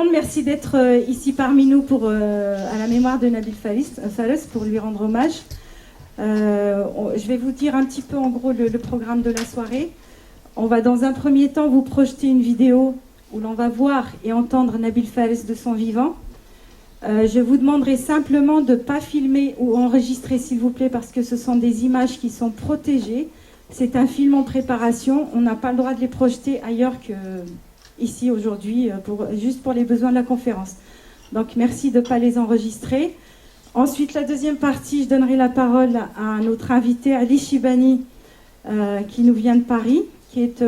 monde, merci d'être ici parmi nous pour, à la mémoire de Nabil Falles pour lui rendre hommage. Je vais vous dire un petit peu en gros le programme de la soirée. On va dans un premier temps vous projeter une vidéo où l'on va voir et entendre Nabil Falles de son vivant. Je vous demanderai simplement de ne pas filmer ou enregistrer s'il vous plaît parce que ce sont des images qui sont protégées. C'est un film en préparation, on n'a pas le droit de les projeter ailleurs que ici aujourd'hui, juste pour les besoins de la conférence. Donc merci de ne pas les enregistrer. Ensuite, la deuxième partie, je donnerai la parole à notre invité Ali Shibani, qui nous vient de Paris, qui est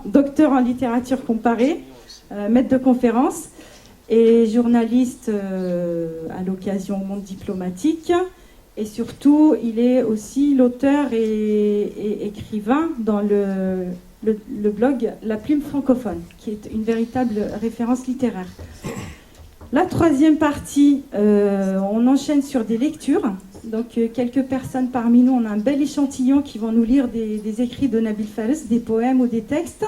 docteur en littérature comparée, maître de conférence et journaliste à l'occasion au monde diplomatique. Et surtout, il est aussi l'auteur et écrivain dans le blog La Plume francophone, qui est une véritable référence littéraire. La troisième partie, on enchaîne sur des lectures. Donc, quelques personnes parmi nous, on a un bel échantillon qui vont nous lire des écrits de Nabil Falles, des poèmes ou des textes.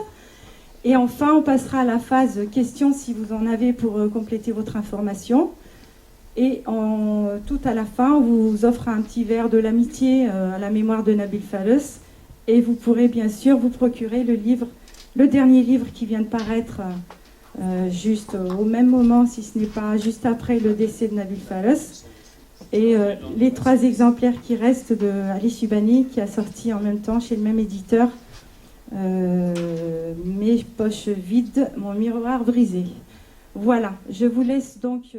Et enfin, on passera à la phase questions si vous en avez pour compléter votre information. Et tout à la fin, on vous offre un petit verre de l'amitié à la mémoire de Nabil Falles. Et vous pourrez bien sûr vous procurer le dernier livre qui vient de paraître juste au même moment, si ce n'est pas juste après le décès de Nabil Falles. Et les 3 exemplaires qui restent de Ali Shibani, qui a sorti en même temps chez le même éditeur Mes poches vides, mon miroir brisé. Voilà, je vous laisse donc...